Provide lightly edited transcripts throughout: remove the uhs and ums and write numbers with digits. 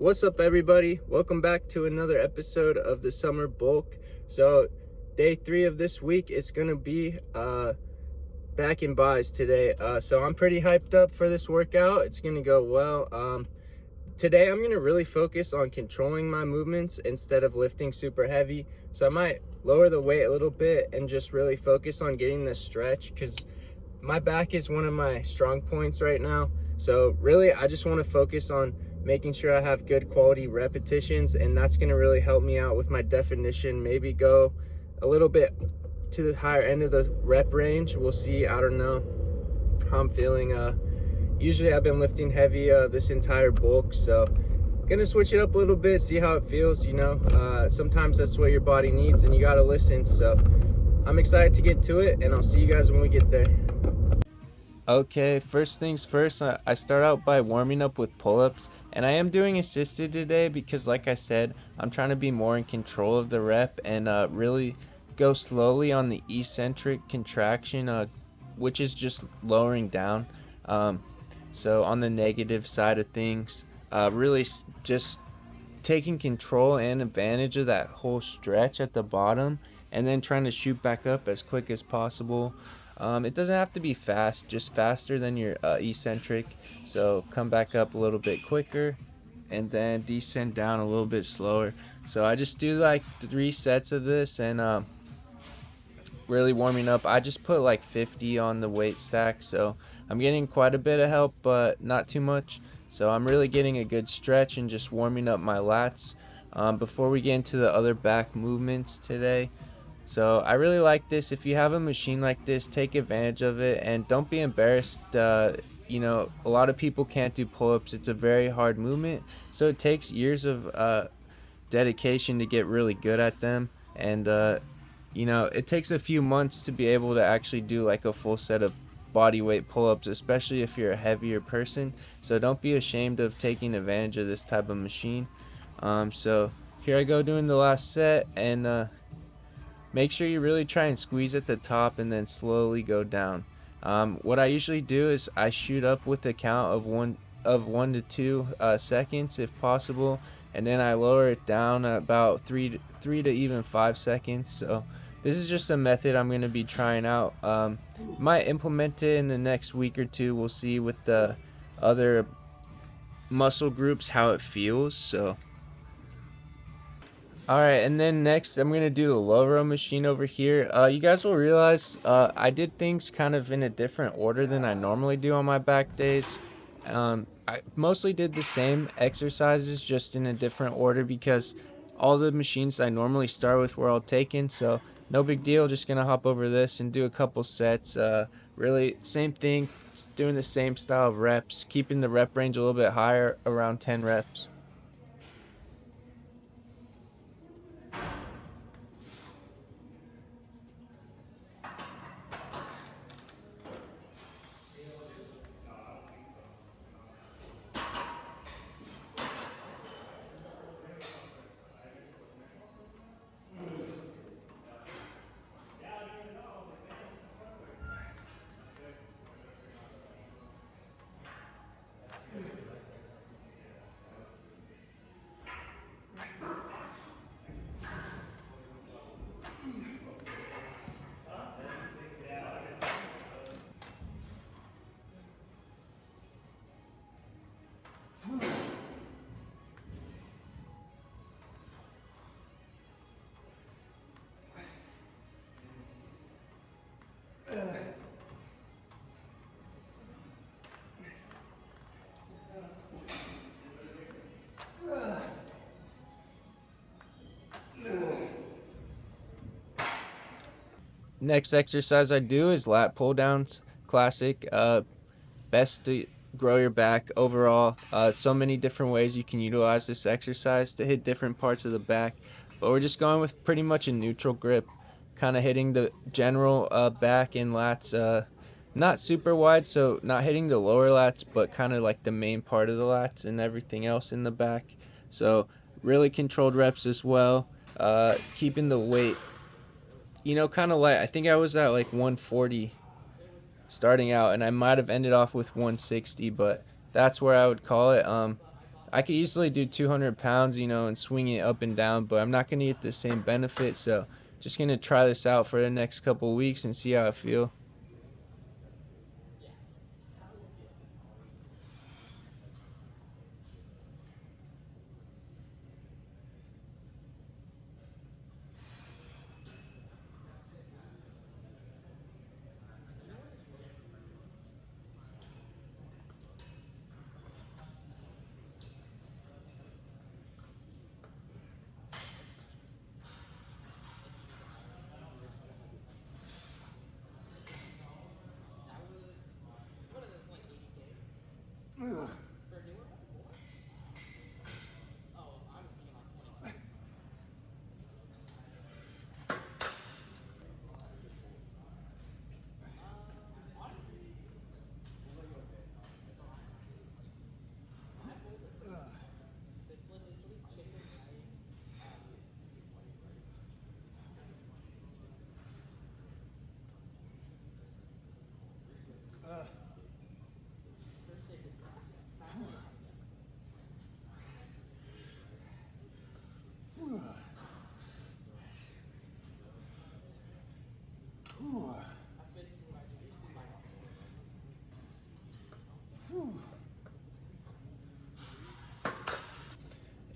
What's up, everybody? Welcome back to another episode of the Summer Bulk. So day 3 of this week is gonna be back in buys today. So I'm pretty hyped up for this workout. It's gonna go well. Today I'm gonna really focus on controlling my movements instead of lifting super heavy. So I might lower the weight a little bit and just really focus on getting the stretch, because my back is one of my strong points right now. So really I just want to focus on making sure I have good quality repetitions, and that's going to really help me out with my definition. Maybe go a little bit to the higher end of the rep range. We'll see. I don't know how I'm feeling. Usually I've been lifting heavy this entire bulk, so gonna switch it up a little bit, see how it feels. Sometimes that's what your body needs and you got to listen. So I'm excited to get to it, and I'll see you guys when we get there. Okay, first things first, I start out by warming up with pull-ups, and I am doing assisted today because, like I said, I'm trying to be more in control of the rep and really go slowly on the eccentric contraction, which is just lowering down. So on the negative side of things, really just taking control and advantage of that whole stretch at the bottom, and then trying to shoot back up as quick as possible. It doesn't have to be fast, just faster than your eccentric. So come back up a little bit quicker and then descend down a little bit slower. So I just do like 3 sets of this, and really warming up. I just put like 50 on the weight stack, so I'm getting quite a bit of help, but not too much. So I'm really getting a good stretch and just warming up my lats before we get into the other back movements today. So I really like this. If you have a machine like this, take advantage of it and don't be embarrassed. A lot of people can't do pull-ups. It's a very hard movement, so it takes years of dedication to get really good at them. And it takes a few months to be able to actually do like a full set of body weight pull-ups, especially if you're a heavier person. So don't be ashamed of taking advantage of this type of machine. So here I go doing the last set, and make sure you really try and squeeze at the top and then slowly go down. What I usually do is I shoot up with a count of 1 to 2 seconds if possible, and then I lower it down about 3 to even 5 seconds. So this is just a method I'm going to be trying out. Might implement it in the next week or two. We'll see with the other muscle groups how it feels. So alright, and then next I'm going to do the low row machine over here. You guys will realize I did things kind of in a different order than I normally do on my back days. I mostly did the same exercises, just in a different order, because all the machines I normally start with were all taken, so no big deal. Just going to hop over this and do a couple sets. Really same thing, doing the same style of reps, keeping the rep range a little bit higher, around 10 reps. Next exercise I do is lat pull downs. Classic. Best to grow your back overall. So many different ways you can utilize this exercise to hit different parts of the back, but we're just going with pretty much a neutral grip, kind of hitting the general back and lats, not super wide, so not hitting the lower lats, but kind of like the main part of the lats and everything else in the back. So really controlled reps as well, keeping the weight kind of light. I think I was at like 140 starting out, and I might have ended off with 160, but that's where I would call it. I could easily do 200 pounds, you know, and swing it up and down, but I'm not going to get the same benefit. So just going to try this out for the next couple of weeks and see how I feel.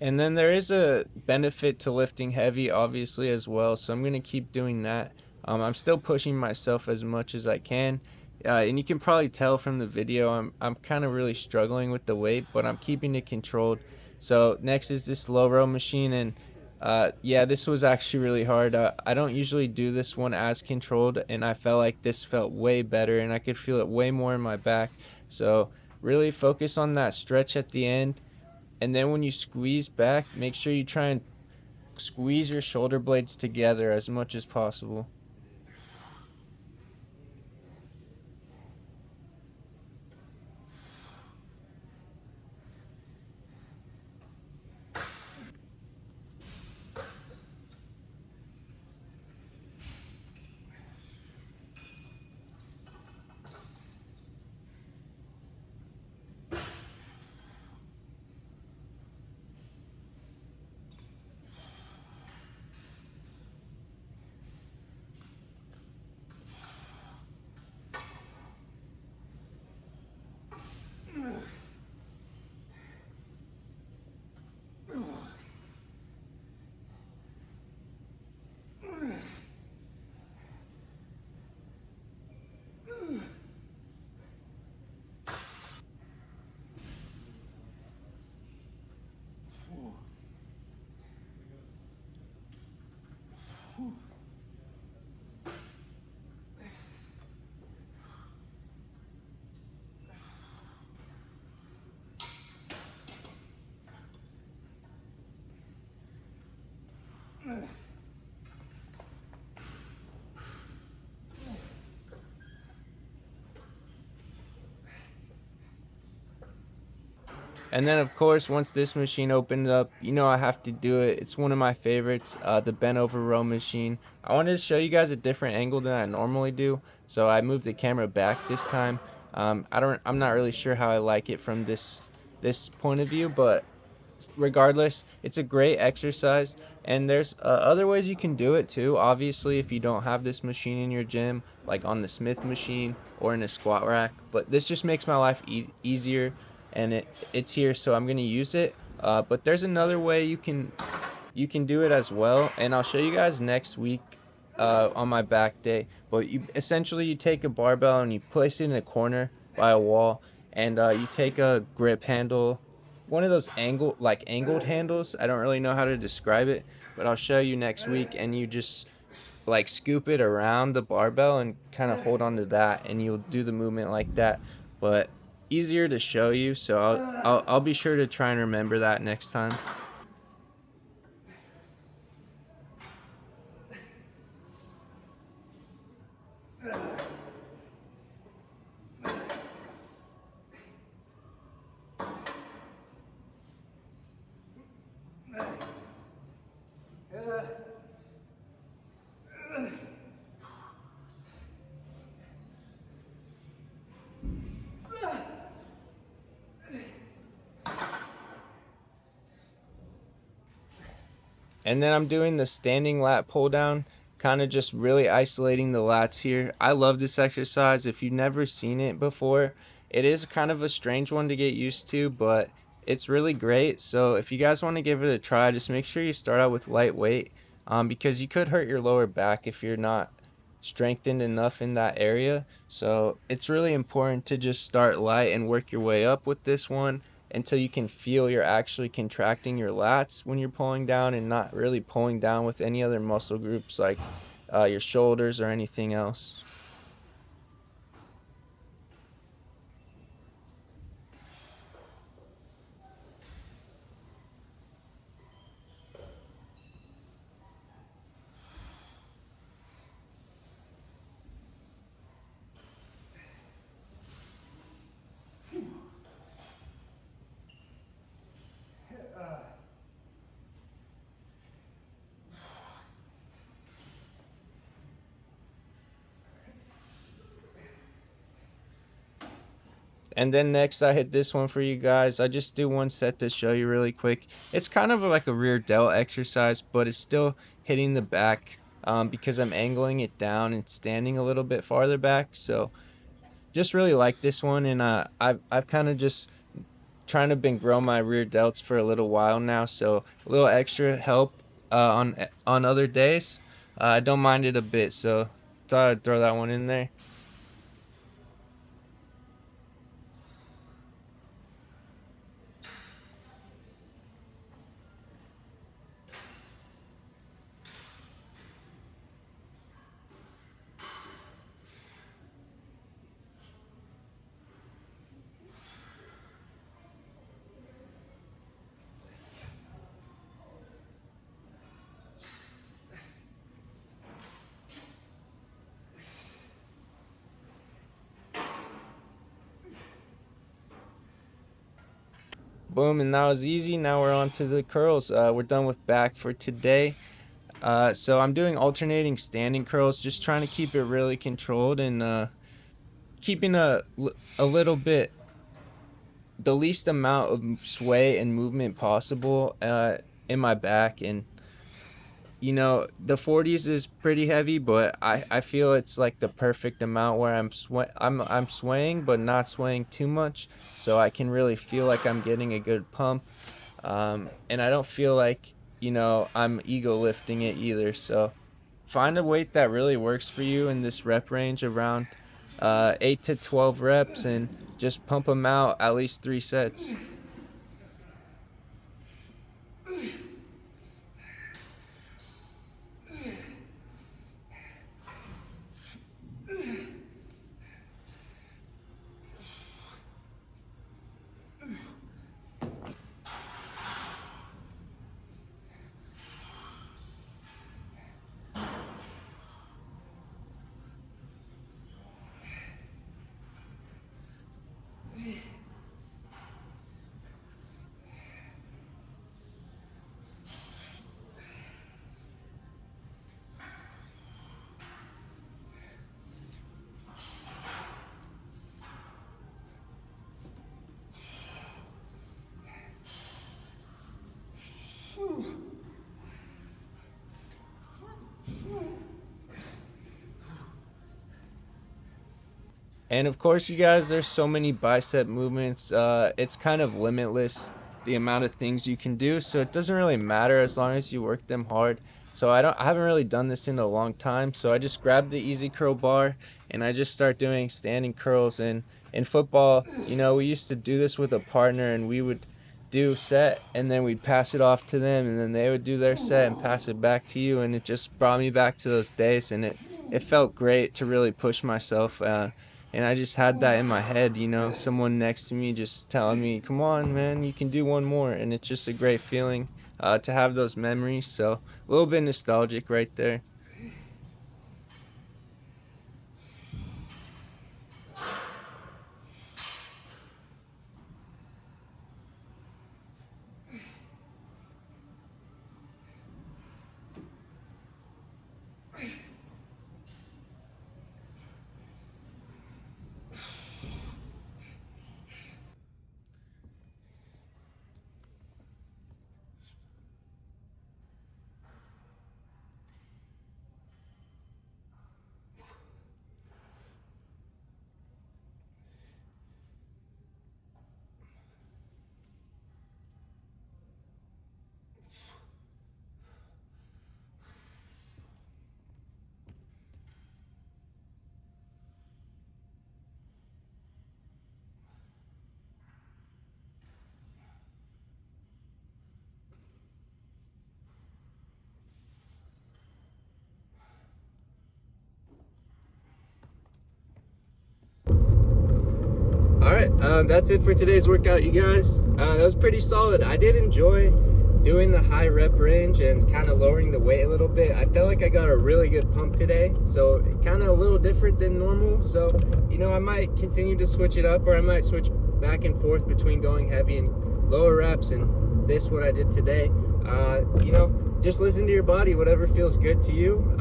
And then there is a benefit to lifting heavy, obviously, as well. So I'm going to keep doing that. I'm still pushing myself as much as I can. And you can probably tell from the video, I'm kind of really struggling with the weight, but I'm keeping it controlled. So next is this low row machine. And yeah, this was actually really hard. I don't usually do this one as controlled, and I felt like this felt way better, and I could feel it way more in my back. So really focus on that stretch at the end, and then when you squeeze back, make sure you try and squeeze your shoulder blades together as much as possible. And then, of course, once this machine opens up, you know I have to do it. It's one of my favorites, the bent over row machine. I wanted to show you guys a different angle than I normally do, so I moved the camera back this time. I'm not really sure how I like it from this point of view, but regardless, it's a great exercise. And there's other ways you can do it too. Obviously, if you don't have this machine in your gym, like on the Smith machine or in a squat rack, but this just makes my life easier, and it's here, so I'm gonna use it. But there's another way you can do it as well, and I'll show you guys next week on my back day. But you take a barbell and you place it in a corner by a wall, and you take a grip handle, one of those angled handles. I don't really know how to describe it, but I'll show you next week. And you just like scoop it around the barbell and kind of hold on to that, and you'll do the movement like that. But easier to show you, so I'll be sure to try and remember that next time. And then I'm doing the standing lat pull down, kind of just really isolating the lats here. I love this exercise. If you've never seen it before, it is kind of a strange one to get used to, but it's really great. So if you guys want to give it a try, just make sure you start out with light weight, because you could hurt your lower back if you're not strengthened enough in that area. So it's really important to just start light and work your way up with this one until you can feel you're actually contracting your lats when you're pulling down, and not really pulling down with any other muscle groups like your shoulders or anything else. And then next I hit this one for you guys. I just do one set to show you really quick. It's kind of like a rear delt exercise, but it's still hitting the back, because I'm angling it down and standing a little bit farther back. So just really like this one, and I've kind of just trying to been grow my rear delts for a little while now, so a little extra help on other days. I don't mind it a bit, so thought I'd throw that one in there. Boom, and that was easy. Now we're on to the curls. We're done with back for today. So I'm doing alternating standing curls, just trying to keep it really controlled, and keeping a little bit, the least amount of sway and movement possible in my back. And the 40s is pretty heavy, but I feel it's like the perfect amount where I'm swaying but not swaying too much, so I can really feel like I'm getting a good pump. And I don't feel like I'm ego lifting it either. So find a weight that really works for you in this rep range, around 8 to 12 reps, and just pump them out at least 3 sets. And of course, you guys, there's so many bicep movements. It's kind of limitless, the amount of things you can do. So it doesn't really matter as long as you work them hard. So I haven't really done this in a long time. So I just grabbed the easy curl bar and I just start doing standing curls. And in football, we used to do this with a partner, and we would do set and then we'd pass it off to them, and then they would do their set and pass it back to you. And it just brought me back to those days, and it felt great to really push myself. And I just had that in my head, someone next to me just telling me, come on, man, you can do one more. And it's just a great feeling to have those memories. So a little bit nostalgic right there. That's it for today's workout, you guys. That was pretty solid. I did enjoy doing the high rep range and kind of lowering the weight a little bit. I felt like I got a really good pump today, so kind of a little different than normal. So, you know, I might continue to switch it up, or I might switch back and forth between going heavy and lower reps, and this, what I did today. You know, just listen to your body, whatever feels good to you.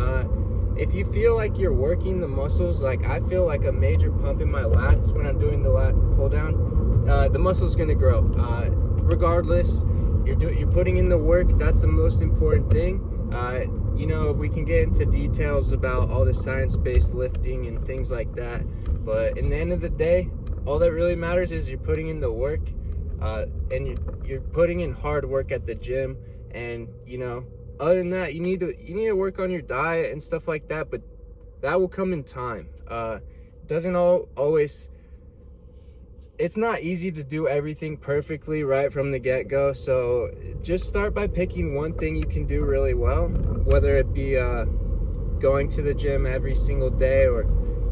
If you feel like you're working the muscles, like I feel like a major pump in my lats when I'm doing the lat pull down, the muscle's gonna grow. Regardless, you're putting in the work. That's the most important thing. You know, we can get into details about all the science-based lifting and things like that, but in the end of the day, all that really matters is you're putting in the work, and you're putting in hard work at the gym. And you know, other than that, you need to work on your diet and stuff like that, but that will come in time. Doesn't always. It's not easy to do everything perfectly right from the get-go, so just start by picking one thing you can do really well, whether it be going to the gym every single day, or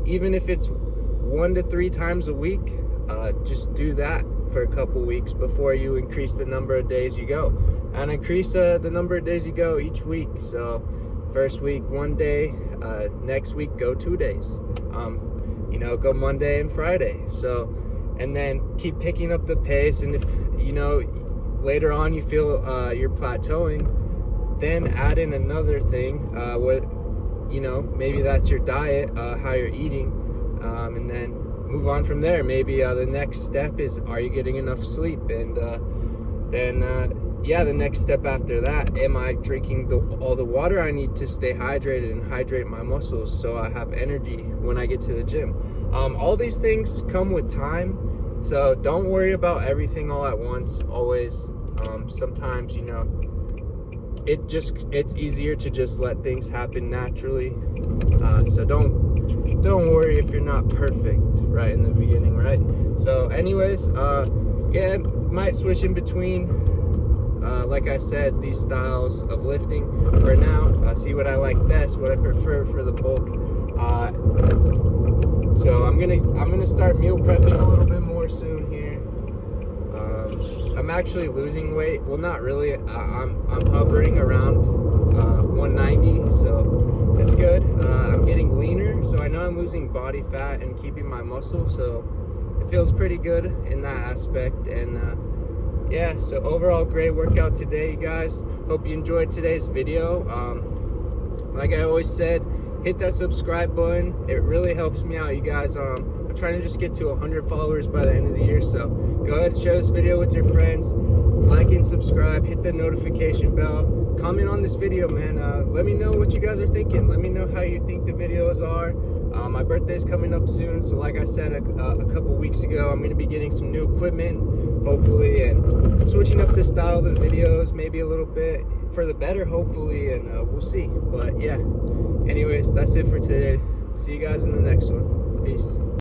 even if it's 1 to 3 times a week. Just do that for a couple weeks before you increase the number of days you go, and increase the number of days you go each week. So first week 1 day, next week go 2 days, you know, go Monday and Friday. So, and then keep picking up the pace. And if you know later on you feel you're plateauing, then add in another thing, what, you know, maybe that's your diet, how you're eating, and then move on from there. Maybe the next step is, are you getting enough sleep? And then yeah, the next step after that, am I drinking all the water I need to stay hydrated and hydrate my muscles so I have energy when I get to the gym? All these things come with time, so don't worry about everything all at once, always. Sometimes, you know, it's easier to just let things happen naturally. So don't worry if you're not perfect right in the beginning, right? So anyways, yeah, might switch in between, like I said, these styles of lifting for now. See what I like best, what I prefer for the bulk. So I'm gonna start meal prepping a little bit more soon here. I'm actually losing weight. Well, not really. I'm hovering around 190, so it's good. I'm getting leaner, so I know I'm losing body fat and keeping my muscle, so it feels pretty good in that aspect. And yeah, so overall great workout today, you guys. Hope you enjoyed today's video. Like I always said, hit that subscribe button. It really helps me out, you guys. I'm trying to just get to 100 followers by the end of the year, so go ahead and share this video with your friends. Like and subscribe, hit the notification bell, comment on this video, man. Let me know what you guys are thinking. Let me know how you think the videos are. My birthday's coming up soon, so like I said a couple weeks ago, I'm going to be getting some new equipment, hopefully, and switching up the style of the videos maybe a little bit for the better, hopefully, and we'll see. But yeah, anyways, that's it for today. See you guys in the next one. Peace.